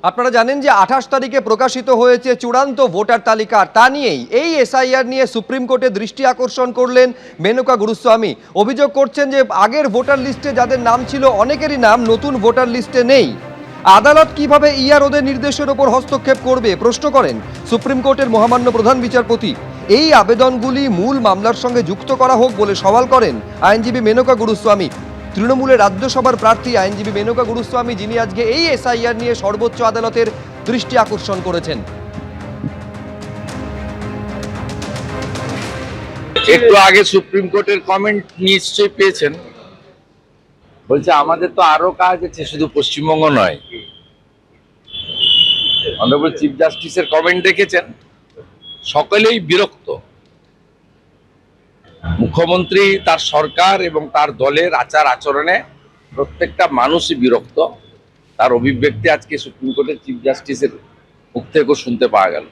আপনারা জানেন যে 28 তারিখে প্রকাশিত হয়েছে চূড়ান্ত ভোটার তালিকা। তা নিয়েই এই এসআইআর নিয়ে সুপ্রিম কোর্টে দৃষ্টি আকর্ষণ করলেন মেনকা গুরুস্বামী। অভিযোগ করছেন যে আগের ভোটার লিস্টে যাদের নাম ছিল অনেকেরই নাম নতুন ভোটার লিস্টে নেই। আদালত কিভাবে ওদের নির্দেশের ওপর হস্তক্ষেপ করবে প্রশ্ন করেন সুপ্রিম কোর্টের মহামান্য প্রধান বিচারপতি। এই আবেদনগুলি মূল মামলার সঙ্গে যুক্ত করা হোক বলে সওয়াল করেন আইনজীবী মেনকা গুরুস্বামী। তৃণমূলের রাজ্যসভার প্রার্থী আইনজীবী মেনকা গুরুস্বামী, যিনি আজকে এই এসআইআর নিয়ে সর্বোচ্চ আদালতের দৃষ্টি আকর্ষণ করেছেন। একটু আগে সুপ্রিম কোর্টের কমেন্ট নিশ্চয়ই পেয়েছেন, বলছে আমাদের তো আরো কাজ আছে, শুধু পশ্চিমবঙ্গ নয়। অনারেবল চিফ জাস্টিসের কমেন্ট দেখেছেন, সকলেই বিরক্ত। মুখ্যমন্ত্রী, তার সরকার এবং তার দলের আচার আচরণে প্রত্যেকটা মানুষই বিরক্ত। তার অভিব্যক্তি আজকে সুপ্রিম কোর্টের চিফ জাস্টিসের মুখ থেকেও শুনতে পাওয়া গেল।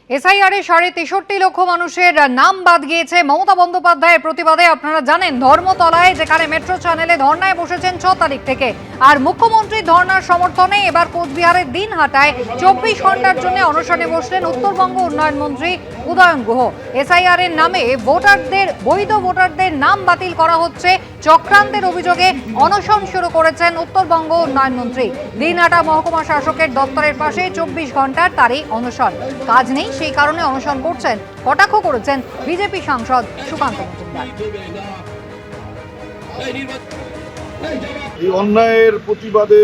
এসআইআরে 63.5 লক্ষ মানুষের নাম বাদ গিয়েছে মমতা বন্দ্যোপাধ্যায়ের প্রতিবাদে। আপনারা জানেন ধর্মতলায় যেখানে মেট্রো চ্যানেলে ধর্নায় বসেছেন 6 তারিখ থেকে, আর মুখ্যমন্ত্রীর ধর্নার সমর্থনে এবার কোচবিহারের দিনহাটায় 24 ঘন্টার জন্য অনশনে বসলেন উত্তরবঙ্গ উন্নয়ন মন্ত্রী উদয়ন গুহ। এসআইআর এর নামে বৈধ ভোটারদের নাম বাতিল করা হচ্ছে চক্রান্তের অভিযোগে অনশন শুরু করেছেন উত্তরবঙ্গ উন্নয়ন মন্ত্রী। দিনহাটা মহকুমা শাসকের দপ্তরের পাশে 24 ঘন্টার তারই অনশন। কাজ নেই, সেই কারণে অনশন করছেন, কটাক্ষ করেছেন বিজেপি সাংসদ সুকান্ত মজুমদার। এই অন্যায়ের প্রতিবাদে,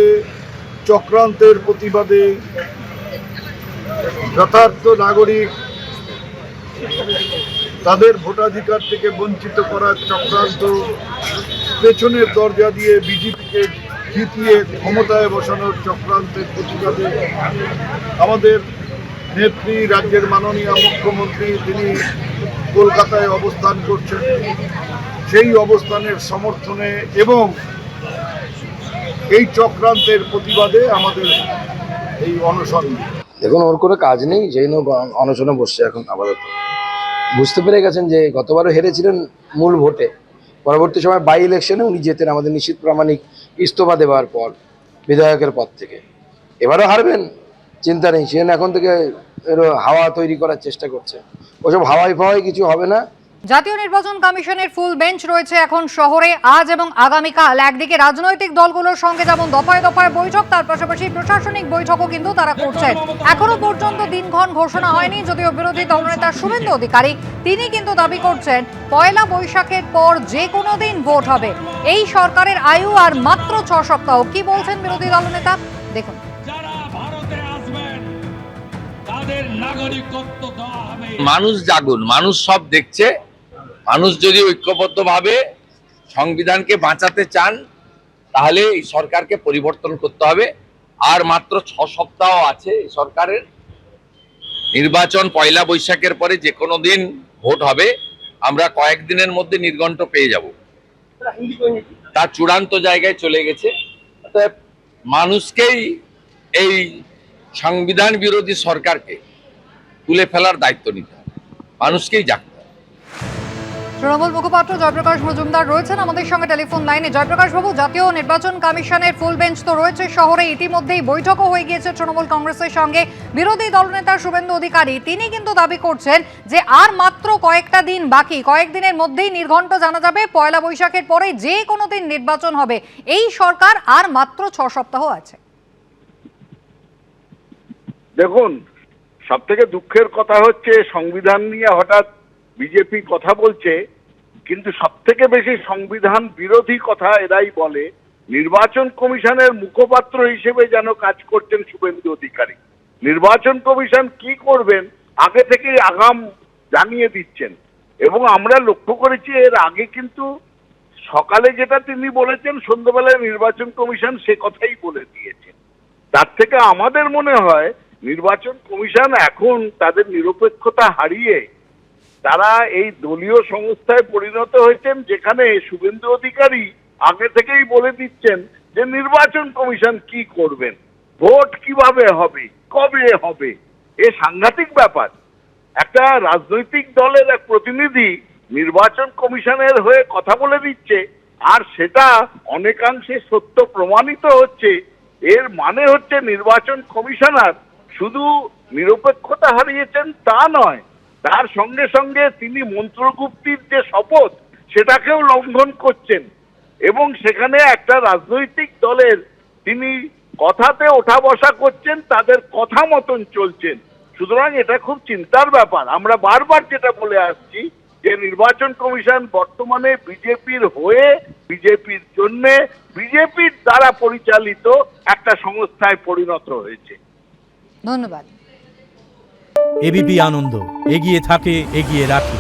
চক্রান্তের প্রতিবাদে যথার্থ নাগরিক তাদের ভোটাধিকার থেকে বঞ্চিত করার চক্রান্ত, পেছনের দরজা দিয়ে বিজেপিকে জিতিয়ে ক্ষমতায় বসানোর চক্রান্তের প্রতিবাদে আমাদের নেত্রী, রাজ্যের মাননীয় মুখ্যমন্ত্রী, তিনি কলকাতায় অবস্থান করছেন। সেই অবস্থানের সমর্থনে এবং এই চক্রান্তের প্রতিবাদে আমাদের এই অনশন। দেখুন, ওর কোনো কাজ নেই, যেই অনশনে বসছে এখন আপাতত। বুঝতে পেরে গেছেন যে গতবারও হেরেছিলেন মূল ভোটে, পরবর্তী সময় বাই ইলেকশনে উনি জেতেন আমাদের নিশ্চিত প্রামাণিক ইস্তফা দেওয়ার পর বিধায়কের পদ থেকে। এবারও হারবেন, চিন্তা নেই। সে এখন থেকে হাওয়া তৈরি করার চেষ্টা করছে, ওসব হাওয়াই ফাওয়াই কিছু হবে না। জাতীয় নির্বাচন কমিশনের ফুল বেঞ্চ রয়েছে এখন শহরে আজ এবং আগামীকাল। একদিকে রাজনৈতিক দলগুলোর সঙ্গে যেমন দফায় দফায় বৈঠক, তার পাশাপাশি প্রশাসনিক বৈঠকও কিন্তু তারা করছেন। এখনো পর্যন্ত দিনক্ষণ ঘোষণা হয়নি, যদিও বিরোধী দলনেতা শুভেন্দু অধিকারী তিনি কিন্তু দাবি করছেন পয়লা বৈশাখের পর যে কোনো দিন ভোট হবে। এই সরকারের আয়ু আর মাত্র 6 সপ্তাহ। কি বলছেন বিরোধী দলনেতা দেখুন। মানুষ জাগুন, মানুষ সব দেখছে। মানুষ যদি ঐক্যবদ্ধভাবে সংবিধানকে বাঁচাতে চান, তাহলে এই সরকারকে পরিবর্তন করতে হবে। আর মাত্র 6 সপ্তাহ আছে এই সরকারের। নির্বাচন পয়লা বৈশাখের পরে যে কোনো দিন ভোট হবে। আমরা কয়েকদিনের মধ্যে নির্ঘণ্ট পেয়ে যাব, তার চূড়ান্ত জায়গায় চলে গেছে। মানুষকেই এই সংবিধান বিরোধী সরকারকে তুলে ফেলার দায়িত্ব নিতে হবে, মানুষকেই জাগতে হবে। তৃণমূল মুখপাত্র জয়প্রকাশ মজুমদার রয়েছেন আমাদের সঙ্গে টেলিফোন লাইনে। জয়প্রকাশ বাবু, জাতীয় নির্বাচন কমিশনের ফুল বেঞ্চ তো রয়েছে শহরে, ইতিমধ্যেই বৈঠকও হয়ে গিয়েছে তৃণমূল কংগ্রেসের সঙ্গে। বিরোধী দলনেতা শুভেন্দু অধিকারী তিনি কিন্তু দাবি করছেন যে আর মাত্র কয়েকটা দিন বাকি, কয়েকদিনের মধ্যেই নির্ঘণ্ট জানা যাবে পয়লা বৈশাখের পরে যে কোনো দিন নির্বাচন হবে। এই সরকার আর মাত্র 6 সপ্তাহ আছে। দেখুন, সব থেকে দুঃখের কথা হচ্ছে সংবিধান নিয়ে হঠাৎ বিজেপি কথা বলছে, কিন্তু সব থেকে বেশি সংবিধান বিরোধী কথা এরাই বলে। নির্বাচন কমিশনের মুখপাত্র হিসেবে যেন কাজ করছেন শুভেন্দু অধিকারী। নির্বাচন কমিশন কি করবেন আগে থেকেই আগাম জানিয়ে দিচ্ছেন। এবং আমরা লক্ষ্য করেছি এর আগে কিন্তু সকালে যেটা তিনি বলেছেন, সন্ধ্যাবেলায় নির্বাচন কমিশন সে কথাই বলে দিয়েছেন। তার থেকে আমাদের মনে হয় নির্বাচন কমিশন এখন তাদের নিরপেক্ষতা হারিয়ে তারা এই দলীয় সংস্থায় পরিণত হয়েছেন, যেখানে শুভেন্দু অধিকারী আগে থেকেই বলে দিচ্ছেন যে নির্বাচন কমিশন কি করবেন, ভোট কিভাবে হবে, কবে হবে। এ সাংঘাতিক ব্যাপার। একটা রাজনৈতিক দলের এক প্রতিনিধি নির্বাচন কমিশনের হয়ে কথা বলে দিচ্ছে, আর সেটা অনেকাংশে সত্য প্রমাণিত হচ্ছে। এর মানে হচ্ছে নির্বাচন কমিশনার শুধু নিরপেক্ষতা হারিয়েছেন তা নয়, তার সঙ্গে সঙ্গে তিনি মন্ত্রগুপ্তির যে শপথ সেটাকেও লঙ্ঘন করছেন এবং সেখানে একটা রাজনৈতিক দলের তিনি কথাতে ওঠা বসা করছেন, তাদের কথা মতন চলছেন। সুতরাং এটা খুব চিন্তার ব্যাপার। আমরা বারবার যেটা বলে আসছি যে নির্বাচন কমিশন বর্তমানে বিজেপির হয়ে, বিজেপির জন্যে, বিজেপির দ্বারা পরিচালিত একটা সংস্থায় পরিণত হয়েছে। ধন্যবাদ। এবিপি আনন্দ, এগিয়ে থাকে, এগিয়ে রাখে।